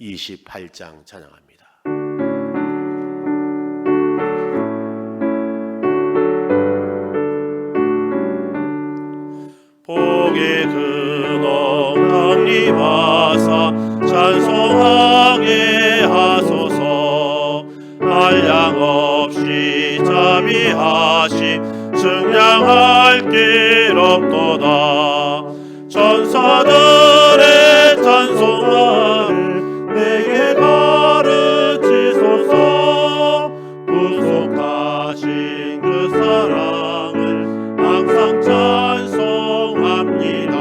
28장 찬양합니다. 복의 근원 강림하사 찬송하게 하소서. 한량 없이 자비하시 증량할 길 없도다. 천사들의 찬송하를 내게 가르치소서. 구속하신 그 사랑을 항상 찬송합니다.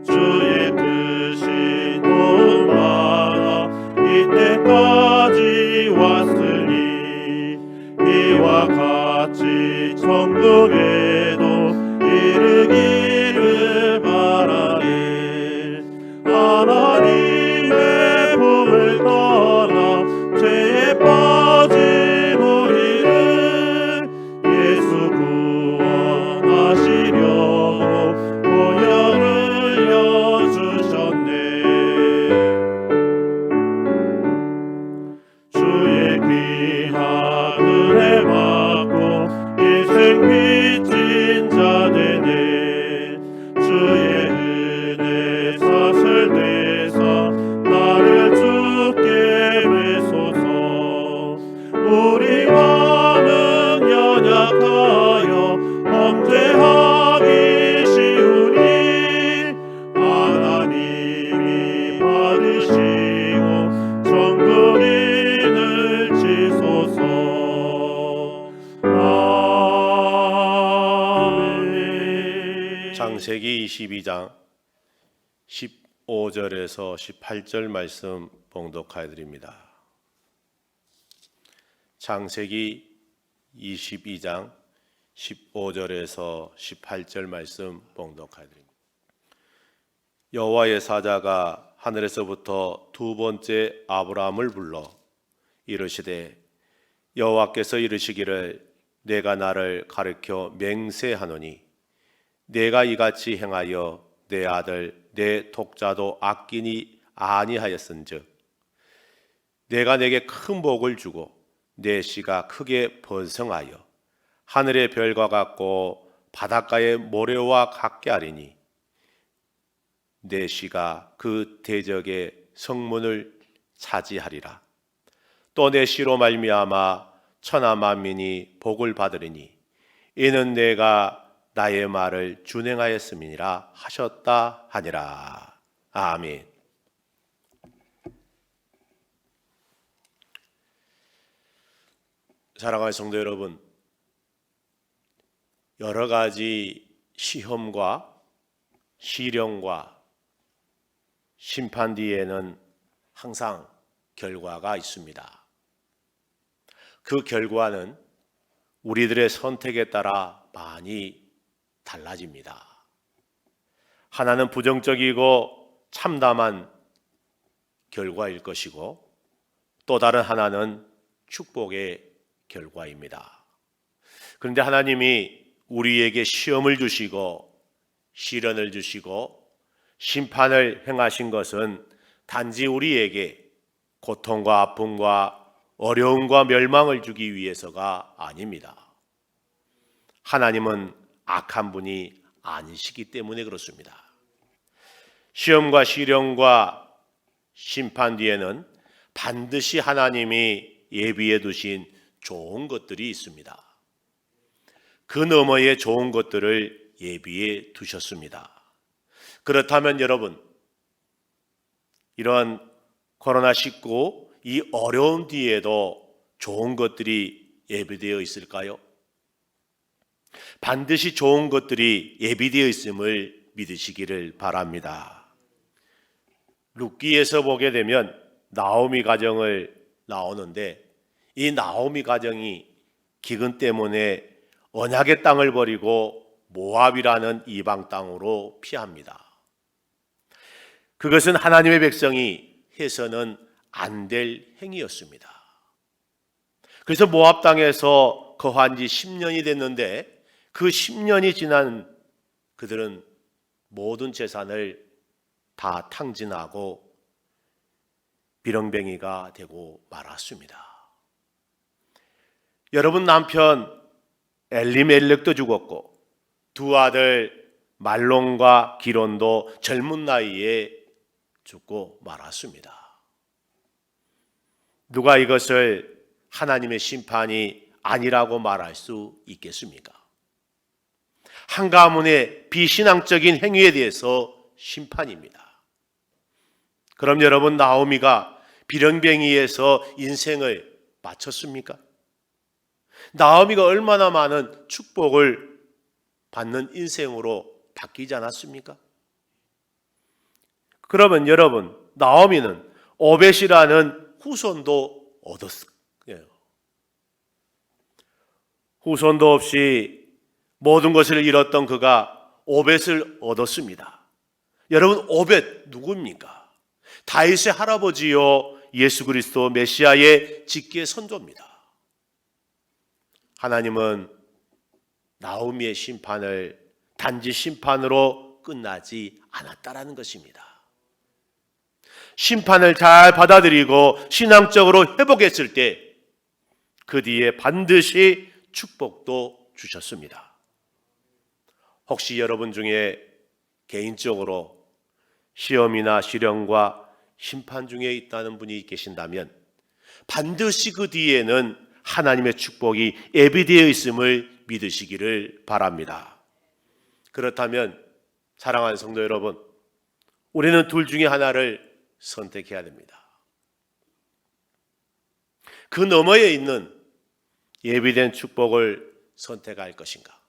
주의 크신 도움받아 이때까지 왔으니 이와 같이 천국에도 이르기를 바라네. 하나님의 품을 떠나 죄에 빠진 우리를 예수 구원하시려고 보혈을 여주셨네. 주의 귀한 은혜 받고 인생 빚진 자 되네. 주의 은혜 사슬 되사 나를 주께 매소서. 우리 마음은 연약하여 범죄하기 쉬우니 하나님이 받으시고 천국인을 지소서. 아멘. 창세기 22장 15절에서 18절 말씀 봉독하여 드립니다. 창세기 22장 15절에서 18절 말씀 봉독하여 드립니다. 여호와의 사자가 하늘에서부터 두 번째 아브라함을 불러 이르시되 여호와께서 이르시기를 내가 나를 가르쳐 맹세하노니 내가 이같이 행하여 내 아들 내 독자도 아끼니 아니하였은즉 내가 내게 큰 복을 주고 내 씨가 크게 번성하여 하늘의 별과 같고 바닷가의 모래와 같게 하리니 내 씨가 그 대적의 성문을 차지하리라. 또 내 씨로 말미암아 천하 만민이 복을 받으리니 이는 내가 나의 말을 준행하였음이니라 하셨다 하니라. 아멘. 사랑하는 성도 여러분, 여러 가지 시험과 시련과 심판 뒤에는 항상 결과가 있습니다. 그 결과는 우리들의 선택에 따라 많이 달라집니다. 하나는 부정적이고 참담한 결과일 것이고 또 다른 하나는 축복의 결과입니다. 그런데 하나님이 우리에게 시험을 주시고 시련을 주시고 심판을 행하신 것은 단지 우리에게 고통과 아픔과 어려움과 멸망을 주기 위해서가 아닙니다. 하나님은 악한 분이 아니시기 때문에 그렇습니다. 시험과 시련과 심판 뒤에는 반드시 하나님이 예비해 두신 좋은 것들이 있습니다. 그 너머에 좋은 것들을 예비해 두셨습니다. 그렇다면 여러분, 이러한 코로나19 이 어려운 뒤에도 좋은 것들이 예비되어 있을까요? 반드시 좋은 것들이 예비되어 있음을 믿으시기를 바랍니다. 룻기에서 보게 되면 나오미 가정을 나오는데 이 나오미 가정이 기근 때문에 언약의 땅을 버리고 모압이라는 이방 땅으로 피합니다. 그것은 하나님의 백성이 해서는 안 될 행위였습니다. 그래서 모압 땅에서 거한 지 10년이 됐는데 그 10년이 지난 그들은 모든 재산을 다 탕진하고 비렁뱅이가 되고 말았습니다. 여러분, 남편 엘리멜렉도 죽었고 두 아들 말론과 기론도 젊은 나이에 죽고 말았습니다. 누가 이것을 하나님의 심판이 아니라고 말할 수 있겠습니까? 한 가문의 비신앙적인 행위에 대해서 심판입니다. 그럼 여러분, 나오미가 비렁뱅이에서 인생을 마쳤습니까? 나오미가 얼마나 많은 축복을 받는 인생으로 바뀌지 않았습니까? 그러면 여러분, 나오미는 오벳이라는 후손도 얻었어요. 후손도 없이 모든 것을 잃었던 그가 오벳을 얻었습니다. 여러분, 오벳 누굽니까? 다윗의 할아버지요, 예수 그리스도 메시아의 직계 선조입니다. 하나님은 나오미의 심판을 단지 심판으로 끝나지 않았다라는 것입니다. 심판을 잘 받아들이고 신앙적으로 회복했을 때 그 뒤에 반드시 축복도 주셨습니다. 혹시 여러분 중에 개인적으로 시험이나 시련과 심판 중에 있다는 분이 계신다면 반드시 그 뒤에는 하나님의 축복이 예비되어 있음을 믿으시기를 바랍니다. 그렇다면 사랑하는 성도 여러분, 우리는 둘 중에 하나를 선택해야 됩니다. 그 너머에 있는 예비된 축복을 선택할 것인가?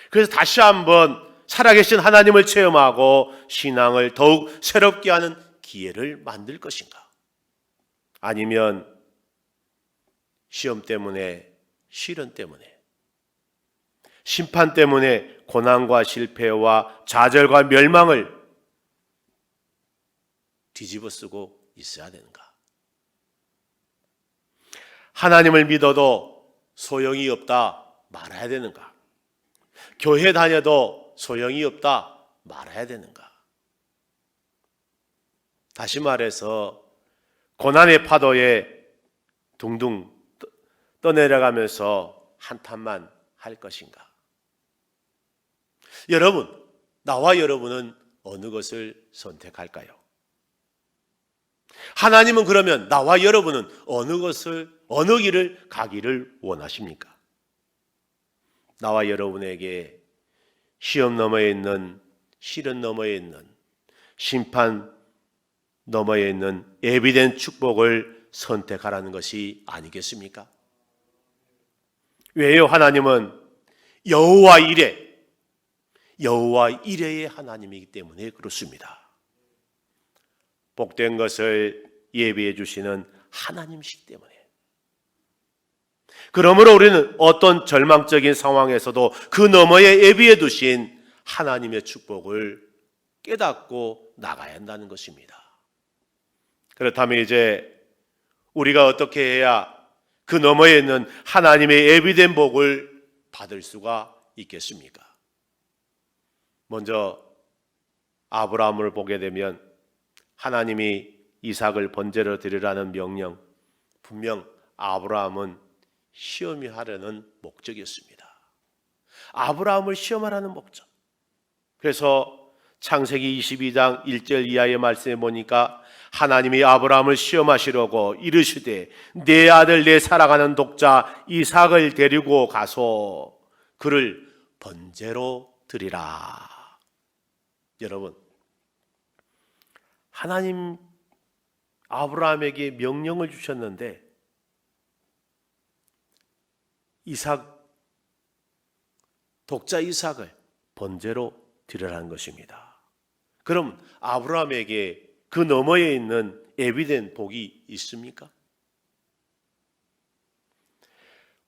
그래서 다시 한번 살아계신 하나님을 체험하고 신앙을 더욱 새롭게 하는 기회를 만들 것인가? 아니면 시험 때문에, 시련 때문에, 심판 때문에 고난과 실패와 좌절과 멸망을 뒤집어 쓰고 있어야 되는가? 하나님을 믿어도 소용이 없다 말아야 되는가? 교회 다녀도 소용이 없다 말아야 되는가? 다시 말해서 고난의 파도에 둥둥 떠내려가면서 한탄만 할 것인가? 여러분, 나와 여러분은 어느 것을 선택할까요? 하나님은 그러면 나와 여러분은 어느 길을 가기를 원하십니까? 나와 여러분에게 시험 너머에 있는, 시련 너머에 있는, 심판 너머에 있는 예비된 축복을 선택하라는 것이 아니겠습니까? 왜요? 하나님은 여호와 이레의 하나님이기 때문에 그렇습니다. 복된 것을 예비해 주시는 하나님이시기 때문에. 그러므로 우리는 어떤 절망적인 상황에서도 그 너머에 예비해 두신 하나님의 축복을 깨닫고 나가야 한다는 것입니다. 그렇다면 이제 우리가 어떻게 해야 그 너머에 있는 하나님의 예비된 복을 받을 수가 있겠습니까? 먼저 아브라함을 보게 되면 하나님이 이삭을 번제로 드리라는 명령, 분명 아브라함은 시험이 하려는 목적이었습니다. 아브라함을 시험하라는 목적. 그래서 창세기 22장 1절 이하의 말씀에 보니까 하나님이 아브라함을 시험하시려고 이르시되 내 아들 내 사랑하는 독자 이삭을 데리고 가서 그를 번제로 드리라. 여러분, 하나님 아브라함에게 명령을 주셨는데 독자 이삭을 번제로 드리라는 것입니다. 그럼 아브라함에게 그 너머에 있는 예비된 복이 있습니까?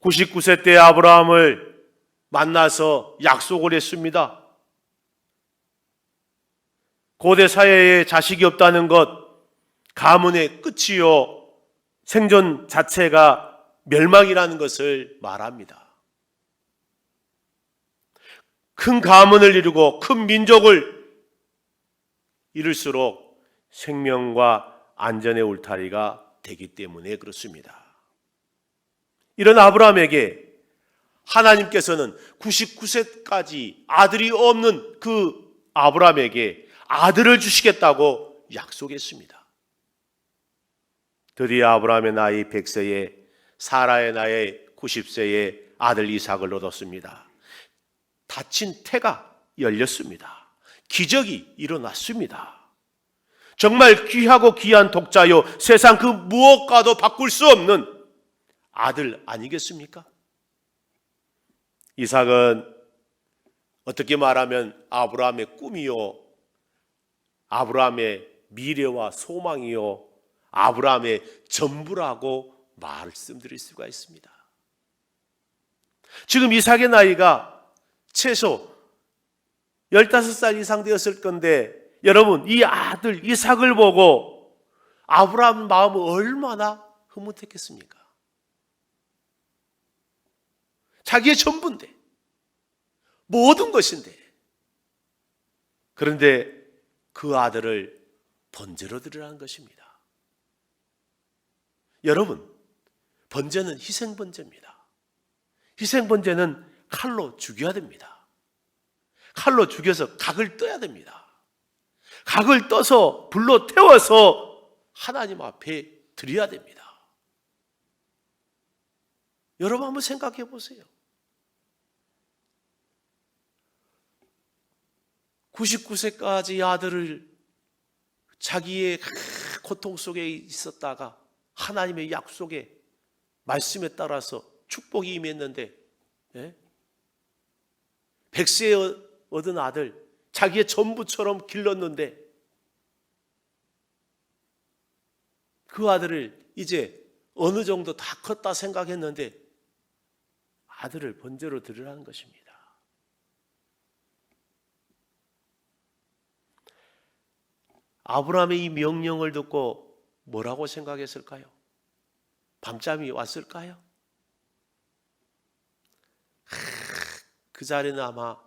99세 때 아브라함을 만나서 약속을 했습니다. 고대 사회에 자식이 없다는 것, 가문의 끝이요, 생존 자체가 멸망이라는 것을 말합니다. 큰 가문을 이루고 큰 민족을 이룰수록 생명과 안전의 울타리가 되기 때문에 그렇습니다. 이런 아브라함에게 하나님께서는 99세까지 아들이 없는 그 아브라함에게 아들을 주시겠다고 약속했습니다. 드디어 아브라함의 나이 100세에 사라의 나이 90세에 아들 이삭을 얻었습니다. 닫힌 태가 열렸습니다. 기적이 일어났습니다. 정말 귀하고 귀한 독자요, 세상 그 무엇과도 바꿀 수 없는 아들 아니겠습니까? 이삭은 어떻게 말하면 아브라함의 꿈이요, 아브라함의 미래와 소망이요, 아브라함의 전부라고 말씀드릴 수가 있습니다. 지금 이삭의 나이가 최소 15살 이상 되었을 건데, 여러분, 이 아들 이삭을 보고 아브라함 마음은 얼마나 흐뭇했겠습니까? 자기의 전부인데, 모든 것인데, 그런데 그 아들을 번제로 드리라는 것입니다. 여러분, 번제는 희생번제입니다. 희생번제는 칼로 죽여야 됩니다. 칼로 죽여서 각을 떠야 됩니다. 각을 떠서 불로 태워서 하나님 앞에 드려야 됩니다. 여러분 한번 생각해 보세요. 99세까지 아들을 자기의 고통 속에 있었다가 하나님의 약속에 말씀에 따라서 축복이 임했는데, 100세에 얻은 아들, 자기의 전부처럼 길렀는데 그 아들을 이제 어느 정도 다 컸다 생각했는데 아들을 번제로 드리라는 것입니다. 아브라함의 이 명령을 듣고 뭐라고 생각했을까요? 밤잠이 왔을까요? 그 자리는 아마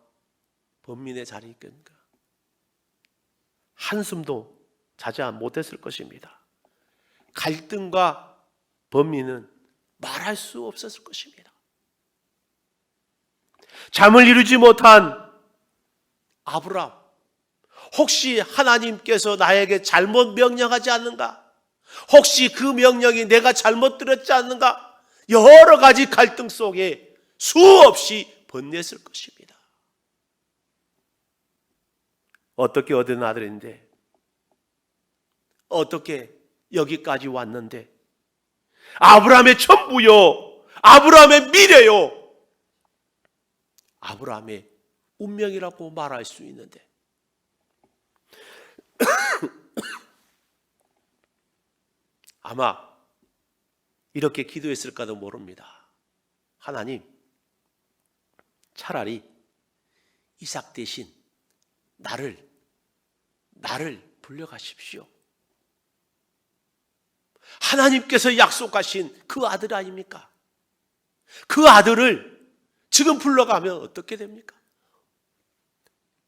번민의 자리일 겁니다. 한숨도 자지 못했을 것입니다. 갈등과 번민은 말할 수 없었을 것입니다. 잠을 이루지 못한 아브라함, 혹시 하나님께서 나에게 잘못 명령하지 않는가? 혹시 그 명령이 내가 잘못 들었지 않는가? 여러 가지 갈등 속에 수없이 번뇌했을 것입니다. 어떻게 얻은 아들인데, 어떻게 여기까지 왔는데, 아브라함의 전부요, 아브라함의 미래요, 아브라함의 운명이라고 말할 수 있는데, 아마 이렇게 기도했을까도 모릅니다. 하나님, 차라리 이삭 대신 나를 불려가십시오. 하나님께서 약속하신 그 아들 아닙니까? 그 아들을 지금 불러가면 어떻게 됩니까?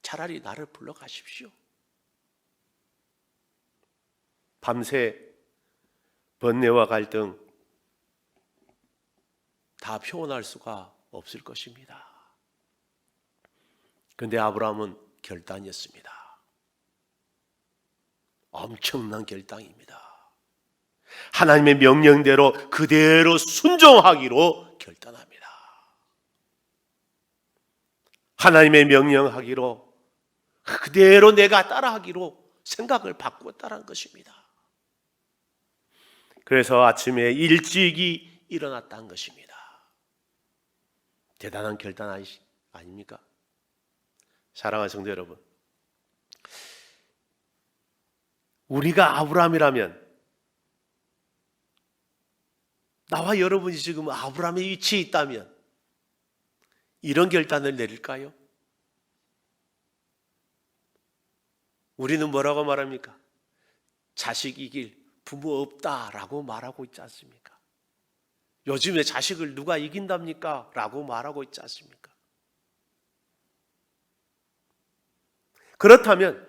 차라리 나를 불러가십시오. 밤새 번뇌와 갈등 다 표현할 수가 없을 것입니다. 그런데 아브라함은 결단이었습니다. 엄청난 결단입니다. 하나님의 명령대로 그대로 순종하기로 결단합니다. 하나님의 명령하기로 그대로 내가 따라하기로 생각을 바꾸었다는 것입니다. 그래서 아침에 일찍이 일어났다는 것입니다. 대단한 결단 아닙니까? 사랑하는 성도 여러분, 우리가 아브라함이라면, 나와 여러분이 지금 아브라함의 위치에 있다면 이런 결단을 내릴까요? 우리는 뭐라고 말합니까? 자식 이길 부모 없다라고 말하고 있지 않습니까? 요즘에 자식을 누가 이긴답니까? 라고 말하고 있지 않습니까? 그렇다면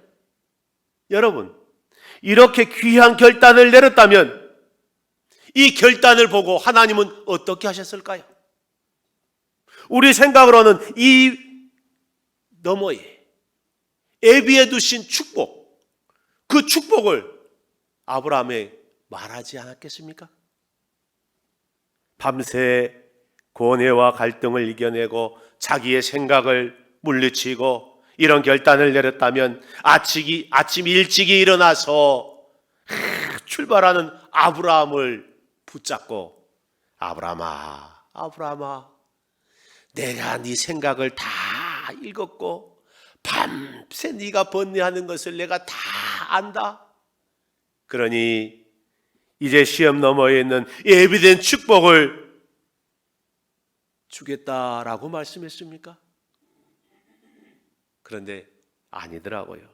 여러분, 이렇게 귀한 결단을 내렸다면 이 결단을 보고 하나님은 어떻게 하셨을까요? 우리 생각으로는 이 너머에 애비에 두신 축복, 그 축복을 아브라함에 말하지 않았겠습니까? 밤새 고뇌와 갈등을 이겨내고 자기의 생각을 물리치고 이런 결단을 내렸다면 아침 일찍이 일어나서 출발하는 아브라함을 붙잡고 아브라함아 내가 네 생각을 다 읽었고 밤새 네가 번뇌하는 것을 내가 다 안다. 그러니 이제 시험 너머에 있는 예비된 축복을 주겠다라고 말씀했습니까? 그런데 아니더라고요.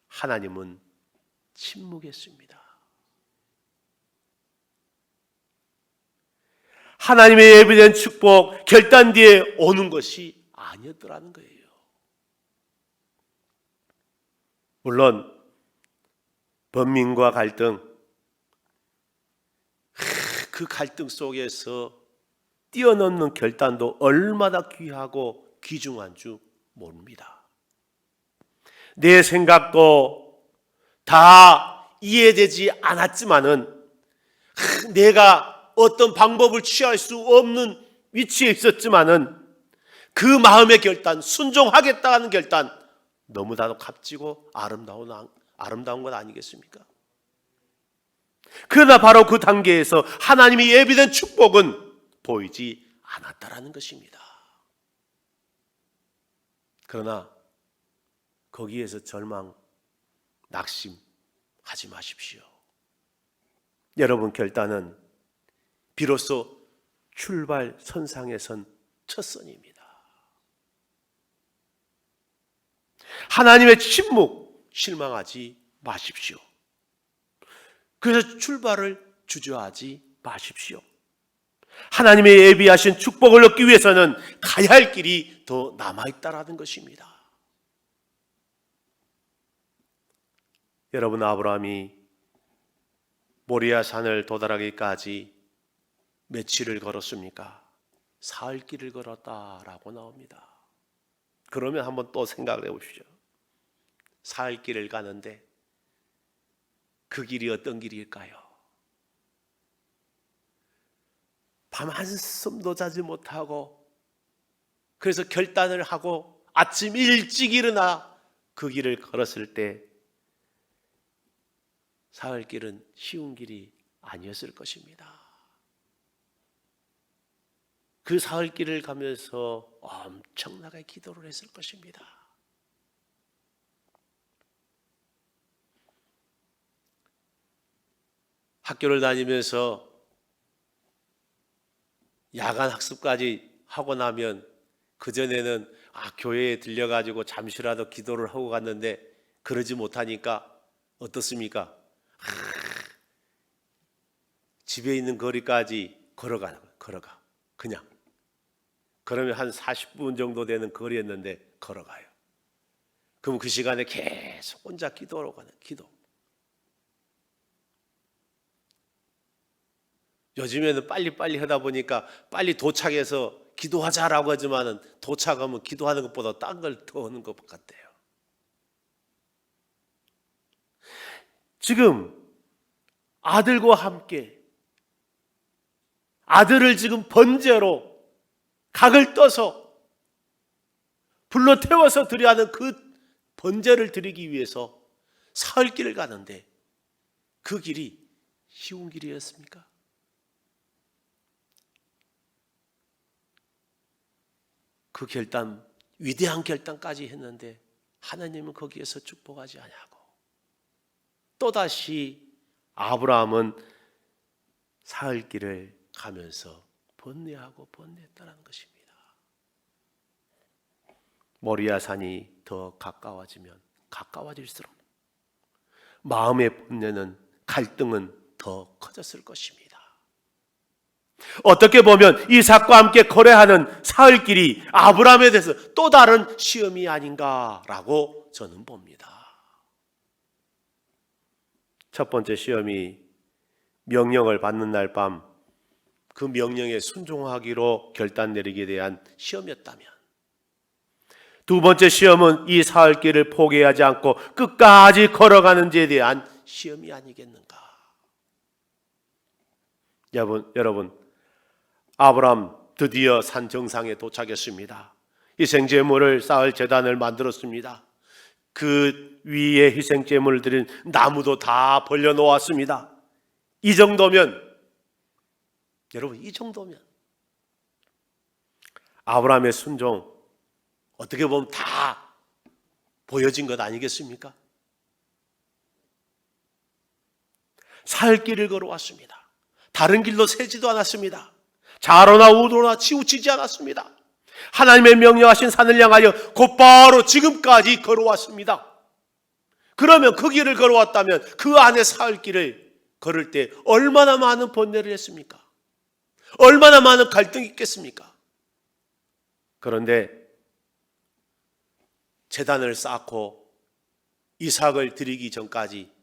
하나님은 침묵했습니다. 하나님의 예비된 축복, 결단 뒤에 오는 것이 아니었더라는 거예요. 물론 번민과 갈등, 그 갈등 속에서 뛰어넘는 결단도 얼마나 귀하고 귀중한 줄 모릅니다. 내 생각도 다 이해되지 않았지만은 내가 어떤 방법을 취할 수 없는 위치에 있었지만은 그 마음의 결단, 순종하겠다는 결단 너무나도 값지고 아름다운 것 아니겠습니까? 그러나 바로 그 단계에서 하나님이 예비된 축복은 보이지 않았다라는 것입니다. 그러나 거기에서 절망, 낙심하지 마십시오. 여러분 결단은 비로소 출발 선상에 선 첫 선입니다. 하나님의 침묵 실망하지 마십시오. 그래서 출발을 주저하지 마십시오. 하나님의 예비하신 축복을 얻기 위해서는 가야 할 길이 더 남아있다라는 것입니다. 여러분, 아브라함이 모리아 산을 도달하기까지 며칠을 걸었습니까? 사흘 길을 걸었다라고 나옵니다. 그러면 한번 또 생각을 해보십시오. 사흘 길을 가는데 그 길이 어떤 길일까요? 밤 한숨도 자지 못하고 그래서 결단을 하고 아침 일찍 일어나 그 길을 걸었을 때 사흘 길은 쉬운 길이 아니었을 것입니다. 그 사흘 길을 가면서 엄청나게 기도를 했을 것입니다. 학교를 다니면서 야간 학습까지 하고 나면 그전에는 교회에 들려가지고 잠시라도 기도를 하고 갔는데 그러지 못하니까 어떻습니까? 집에 있는 거리까지 걸어가 그냥. 그러면 한 40분 정도 되는 거리였는데 걸어가요. 그럼 그 시간에 계속 혼자 기도하러 가는 기도. 요즘에는 빨리빨리 하다 보니까 빨리 도착해서 기도하자라고 하지만은 도착하면 기도하는 것보다 딴 걸 더 하는 것 같아요. 지금 아들과 함께 아들을 지금 번제로 각을 떠서 불로 태워서 드려야 하는 그 번제를 드리기 위해서 사흘 길을 가는데 그 길이 쉬운 길이었습니까? 그 결단, 위대한 결단까지 했는데 하나님은 거기에서 축복하지 아니하고 또다시 아브라함은 사흘 길을 가면서 번뇌하고 번뇌했다는 것입니다. 모리아 산이 더 가까워지면 가까워질수록 마음의 번뇌는 갈등은 더 커졌을 것입니다. 어떻게 보면 이삭과 함께 거래하는 사흘 길이 아브라함에 대해서 또 다른 시험이 아닌가라고 저는 봅니다. 첫 번째 시험이 명령을 받는 날 밤 그 명령에 순종하기로 결단 내리기에 대한 시험이었다면, 두 번째 시험은 이 사흘 길을 포기하지 않고 끝까지 걸어가는지에 대한 시험이 아니겠는가? 여러분, 아브라함 드디어 산 정상에 도착했습니다. 희생제물을 쌓을 제단을 만들었습니다. 그 위에 희생제물을 드린 나무도 다 벌려놓았습니다. 이 정도면, 여러분, 이 정도면 아브라함의 순종 어떻게 보면 다 보여진 것 아니겠습니까? 살 길을 걸어왔습니다. 다른 길로 새지도 않았습니다. 좌로나 우로나 치우치지 않았습니다. 하나님의 명령하신 산을 향하여 곧바로 지금까지 걸어왔습니다. 그러면 그 길을 걸어왔다면 그 안에 사흘 길을 걸을 때 얼마나 많은 번뇌를 했습니까? 얼마나 많은 갈등이 있겠습니까? 그런데 제단을 쌓고 이삭을 드리기 전까지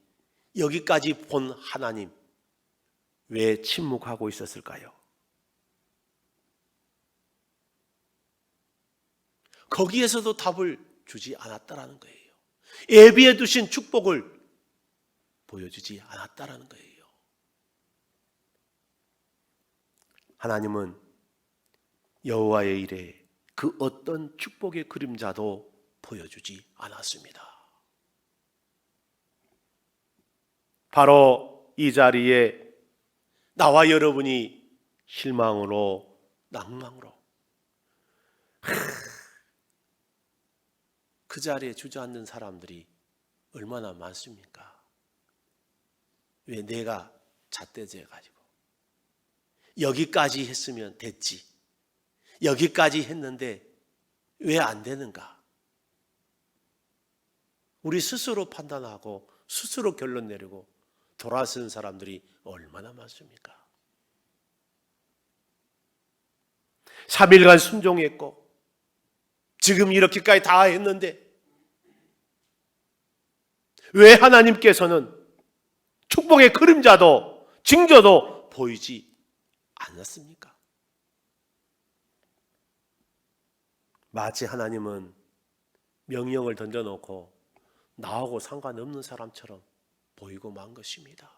여기까지 본 하나님, 왜 침묵하고 있었을까요? 거기에서도 답을 주지 않았다라는 거예요. 예비해 두신 축복을 보여주지 않았다라는 거예요. 하나님은 여호와의 일에 그 어떤 축복의 그림자도 보여주지 않았습니다. 바로 이 자리에 나와 여러분이 실망으로, 낭망으로 그 자리에 주저앉는 사람들이 얼마나 많습니까? 왜 내가 잣대질해가지고 여기까지 했으면 됐지, 여기까지 했는데 왜 안 되는가? 우리 스스로 판단하고 스스로 결론 내리고 돌아서는 사람들이 얼마나 많습니까? 3일간 순종했고 지금 이렇게까지 다 했는데 왜 하나님께서는 축복의 그림자도 징조도 보이지 않았습니까? 마치 하나님은 명령을 던져놓고 나하고 상관없는 사람처럼 보이고 만 것입니다.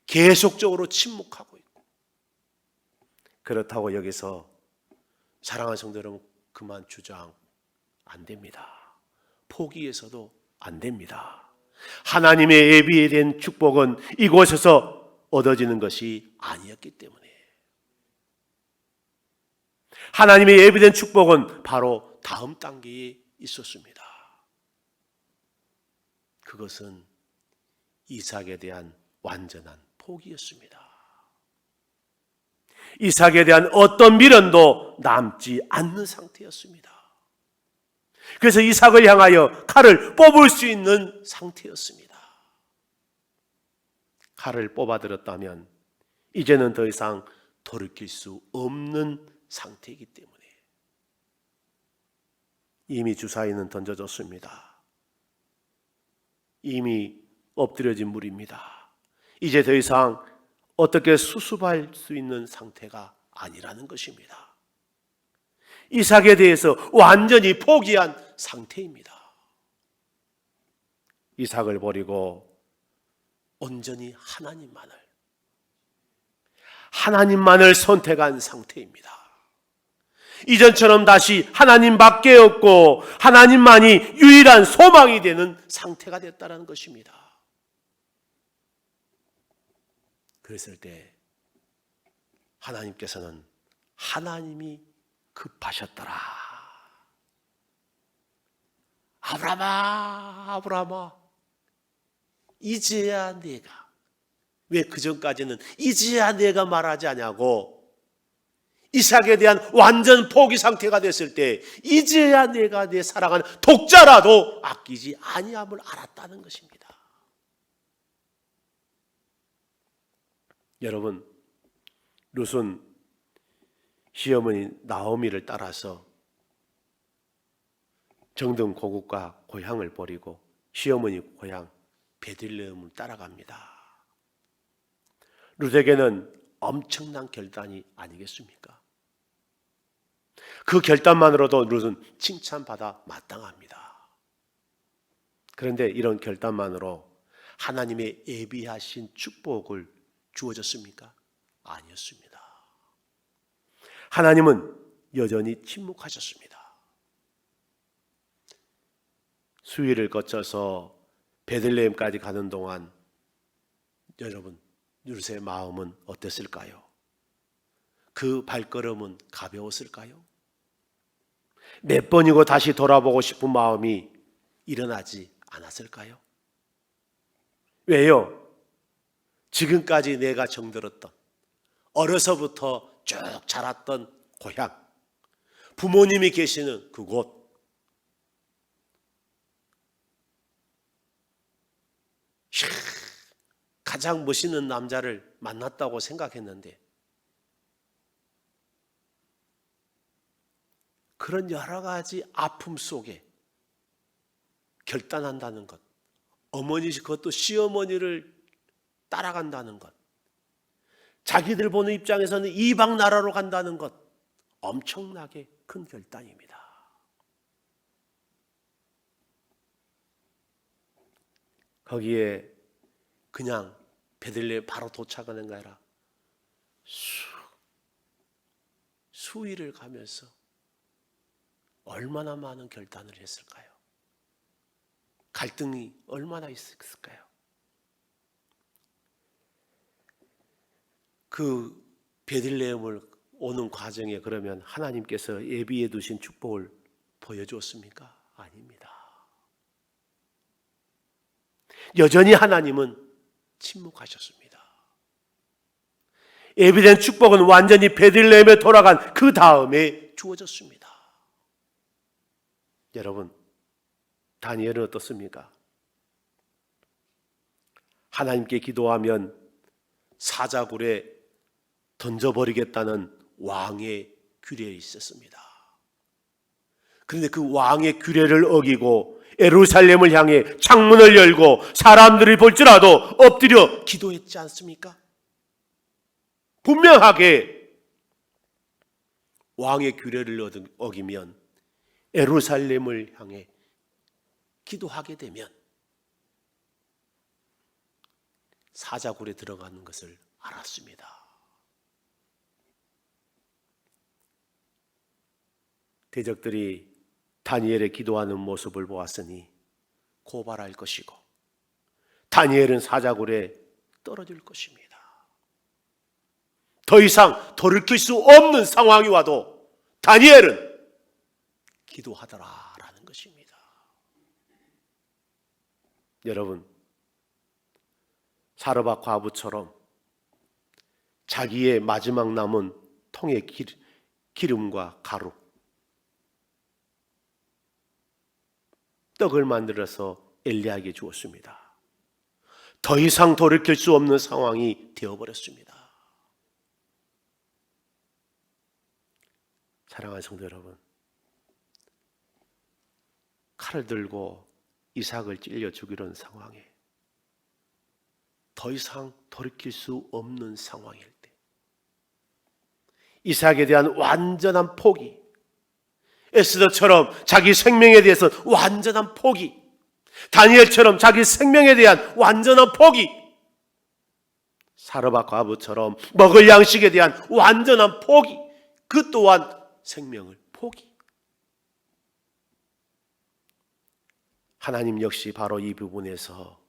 계속적으로 침묵하고 있고, 그렇다고 여기서 사랑하는 성도 여러분, 그만 주장 안 됩니다. 포기해서도 안 됩니다. 하나님의 예비에 대한 축복은 이곳에서 얻어지는 것이 아니었기 때문에, 하나님의 예비된 축복은 바로 다음 단계에 있었습니다. 그것은 이삭에 대한 완전한 포기였습니다. 이삭에 대한 어떤 미련도 남지 않는 상태였습니다. 그래서 이삭을 향하여 칼을 뽑을 수 있는 상태였습니다. 칼을 뽑아들었다면 이제는 더 이상 돌이킬 수 없는 상태이기 때문에 이미 주사위는 던져졌습니다. 이미 엎드려진 물입니다. 이제 더 이상 어떻게 수습할 수 있는 상태가 아니라는 것입니다. 이삭에 대해서 완전히 포기한 상태입니다. 이삭을 버리고 온전히 하나님만을 선택한 상태입니다. 이전처럼 다시 하나님밖에 없고 하나님만이 유일한 소망이 되는 상태가 됐다는 것입니다. 그랬을 때 하나님께서는 하나님이 급하셨더라. 아브라함아, 아브라함아, 이제야 내가, 왜 그전까지는 이제야 내가 말하지 않냐고, 이삭에 대한 완전 포기 상태가 됐을 때 이제야 내가 내 사랑하는 독자라도 아끼지 아니함을 알았다는 것입니다. 여러분, 룻은 시어머니 나오미를 따라서 정든 고국과 고향을 버리고 시어머니 고향 베들레헴을 따라갑니다. 룻에게는 엄청난 결단이 아니겠습니까? 그 결단만으로도 룻은 칭찬받아 마땅합니다. 그런데 이런 결단만으로 하나님의 예비하신 축복을 주어졌습니까? 아니었습니다. 하나님은 여전히 침묵하셨습니다. 수위를 거쳐서 베들레헴까지 가는 동안 여러분, 룻의 마음은 어땠을까요? 그 발걸음은 가벼웠을까요? 몇 번이고 다시 돌아보고 싶은 마음이 일어나지 않았을까요? 왜요? 지금까지 내가 정들었던, 어려서부터 쭉 자랐던 고향, 부모님이 계시는 그곳, 가장 멋있는 남자를 만났다고 생각했는데 그런 여러 가지 아픔 속에 결단한다는 것, 어머니 그것도 시어머니를 따라간다는 것, 자기들 보는 입장에서는 이방 나라로 간다는 것, 엄청나게 큰 결단입니다. 거기에 그냥 베들레헴 바로 도착하는 게 아니라 수위를 가면서 얼마나 많은 결단을 했을까요? 갈등이 얼마나 있었을까요? 그 베들레헴을 오는 과정에 그러면 하나님께서 예비해 두신 축복을 보여주었습니까? 아닙니다. 여전히 하나님은 침묵하셨습니다. 예비된 축복은 완전히 베들레헴에 돌아간 그 다음에 주어졌습니다. 여러분, 다니엘은 어떻습니까? 하나님께 기도하면 사자굴에 던져버리겠다는 왕의 규례에 있었습니다. 그런데 그 왕의 규례를 어기고 예루살렘을 향해 창문을 열고 사람들이 볼지라도 엎드려 기도했지 않습니까? 분명하게 왕의 규례를 어기면 예루살렘을 향해 기도하게 되면 사자굴에 들어가는 것을 알았습니다. 대적들이 다니엘의 기도하는 모습을 보았으니 고발할 것이고 다니엘은 사자굴에 떨어질 것입니다. 더 이상 돌이킬 수 없는 상황이 와도 다니엘은 기도하더라라는 것입니다. 여러분, 사르밧 과부처럼 자기의 마지막 남은 통의 기름과 가루, 떡을 만들어서 엘리야에게 주었습니다. 더 이상 돌이킬 수 없는 상황이 되어버렸습니다. 사랑하는 성도 여러분, 칼을 들고 이삭을 찔려 죽이려는 상황에 더 이상 돌이킬 수 없는 상황일 때 이삭에 대한 완전한 포기, 에스더처럼 자기 생명에 대해서 완전한 포기, 다니엘처럼 자기 생명에 대한 완전한 포기, 사르밧 과부처럼 먹을 양식에 대한 완전한 포기, 그 또한 생명을 포기. 하나님 역시 바로 이 부분에서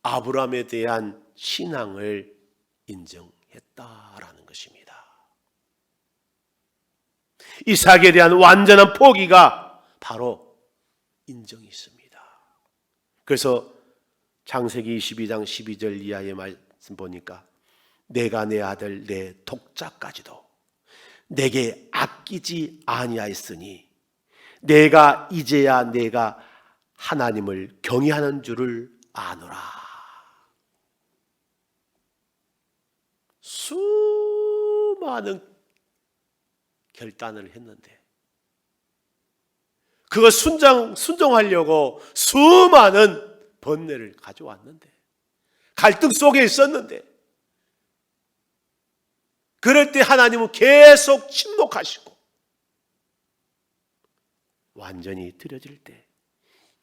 아브라함에 대한 신앙을 인정했다라는 것입니다. 이삭에 대한 완전한 포기가 바로 인정이 있습니다. 그래서 창세기 22장 12절 이하의 말씀 보니까 내가 내 아들 내 독자까지도 내게 아끼지 아니하였으니 내가 이제야 내가 하나님을 경외하는 줄을 아노라. 수많은 결단을 했는데 그거 순종하려고 수많은 번뇌를 가져왔는데, 갈등 속에 있었는데, 그럴 때 하나님은 계속 침묵하시고, 완전히 드려질 때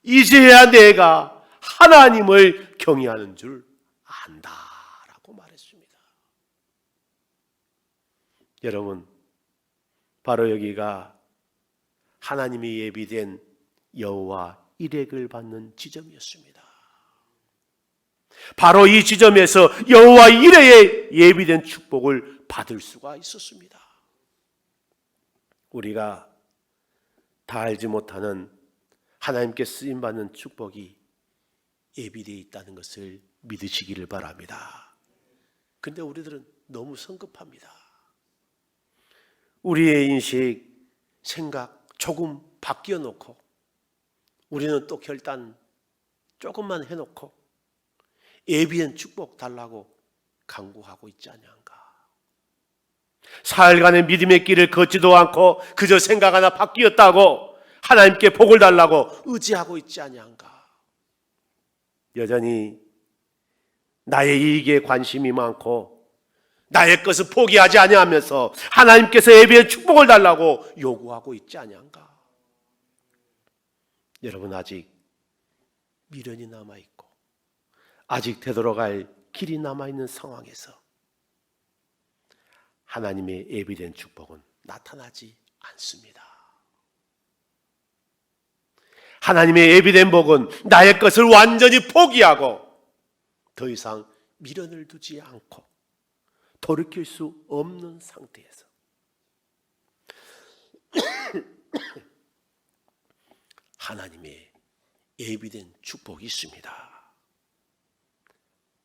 이제야 내가 하나님을 경외하는 줄 안다라고 말했습니다. 여러분, 바로 여기가 하나님이 예비된 여호와 일렉을 받는 지점이었습니다. 바로 이 지점에서 여호와 일렉의 예비된 축복을 받을 수가 있었습니다. 우리가 다 알지 못하는 하나님께 쓰임받는 축복이 예비되어 있다는 것을 믿으시기를 바랍니다. 그런데 우리들은 너무 성급합니다. 우리의 인식, 생각 조금 바뀌어 놓고 우리는 또 결단 조금만 해놓고 예비된 축복 달라고 간구하고 있지 않은가. 사흘간의 믿음의 길을 걷지도 않고 그저 생각 하나 바뀌었다고 하나님께 복을 달라고 의지하고 있지 아니한가. 여전히 나의 이익에 관심이 많고 나의 것을 포기하지 아니하면서 하나님께서 예비의 축복을 달라고 요구하고 있지 아니한가. 여러분, 아직 미련이 남아있고 아직 되돌아갈 길이 남아있는 상황에서 하나님의 예비된 축복은 나타나지 않습니다. 하나님의 예비된 복은 나의 것을 완전히 포기하고 더 이상 미련을 두지 않고 돌이킬 수 없는 상태에서 하나님의 예비된 축복이 있습니다.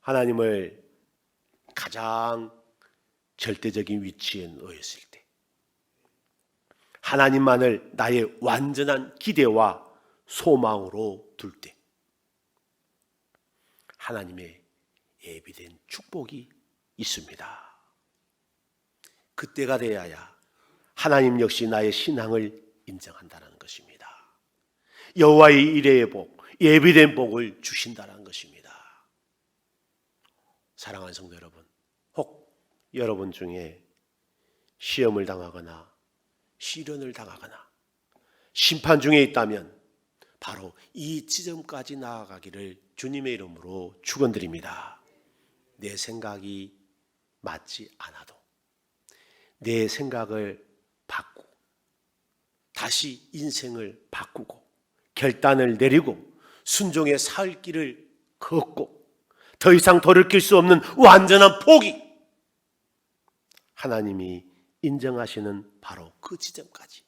하나님을 가장 절대적인 위치에 놓였을 때, 하나님만을 나의 완전한 기대와 소망으로 둘 때 하나님의 예비된 축복이 있습니다. 그때가 되어야 하나님 역시 나의 신앙을 인정한다는 것입니다. 여호와의 일의 복, 예비된 복을 주신다는 것입니다. 사랑하는 성도 여러분, 혹 여러분 중에 시험을 당하거나 시련을 당하거나 심판 중에 있다면 바로 이 지점까지 나아가기를 주님의 이름으로 축원드립니다. 내 생각이 맞지 않아도 내 생각을 바꾸고 다시 인생을 바꾸고 결단을 내리고 순종의 살 길을 걷고 더 이상 돌이킬 수 없는 완전한 포기, 하나님이 인정하시는 바로 그 지점까지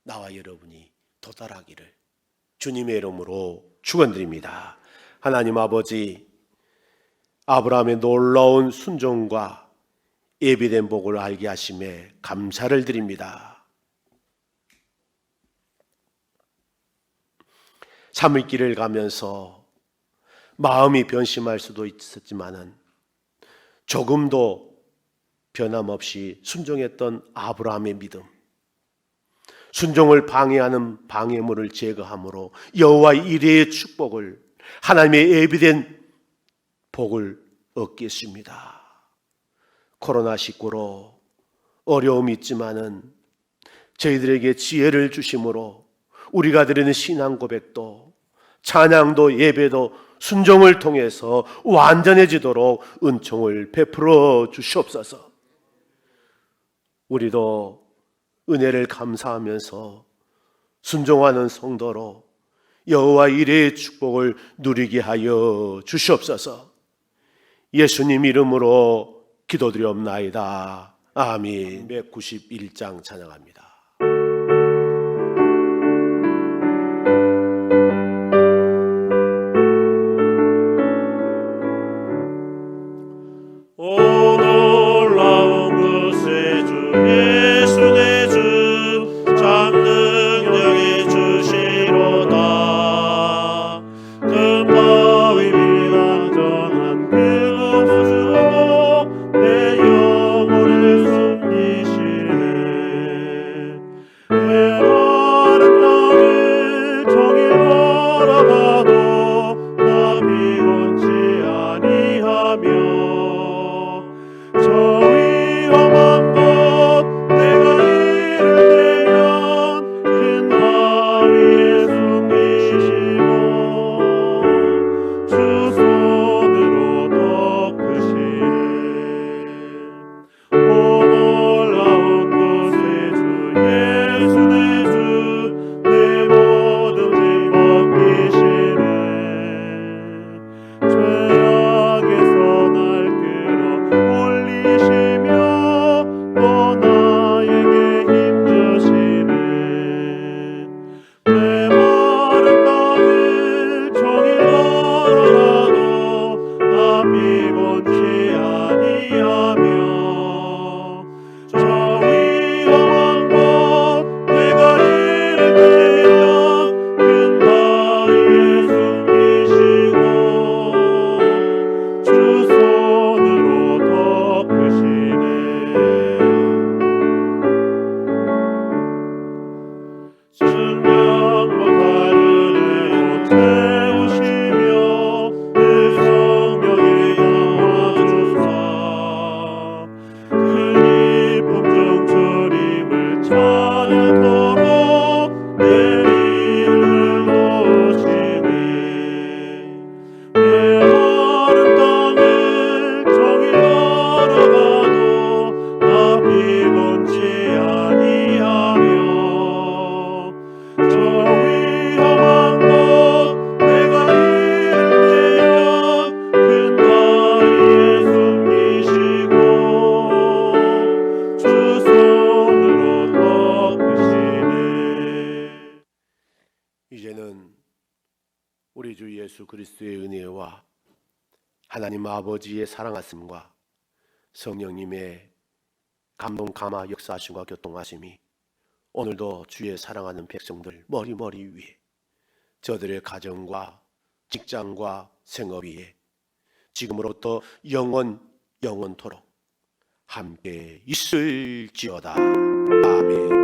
나와 여러분이 도달하기를 주님의 이름으로 축원드립니다. 하나님 아버지, 아브라함의 놀라운 순종과 예비된 복을 알게 하심에 감사를 드립니다. 삶의 길을 가면서 마음이 변심할 수도 있었지만은 조금도 변함없이 순종했던 아브라함의 믿음, 순종을 방해하는 방해물을 제거함으로 여호와의 이레의 축복을, 하나님의 예비된 복을 얻겠습니다. 코로나19로 어려움이 있지만은 저희들에게 지혜를 주심으로 우리가 드리는 신앙 고백도 찬양도 예배도 순종을 통해서 완전해지도록 은총을 베풀어 주시옵소서. 우리도 은혜를 감사하면서 순종하는 성도로 여호와 이레의 축복을 누리게 하여 주시옵소서. 예수님 이름으로 기도드리옵나이다. 아멘. 191장 찬양합니다. 채우시며 그 성령에 담아주사 그 기쁨 정철임을 찬양토록 내리를 놓으시니 메마른 땅을 종일 걸어가도 앞이 먼지 아니하며 저 위험한 곳 내가 이르면 큰 바위에 숨기시고 주 손으로 덮으시네. 이제는 우리 주 예수 그리스도의 은혜와 하나님 아버지의 사랑하심과 성령님의 감동 감화 역사하심과 교통하심이 오늘도 주의 사랑하는 백성들 머리 위에 저들의 가정과 직장과 생업 위에 지금으로부터 영원토록 함께 있을지어다. 아멘.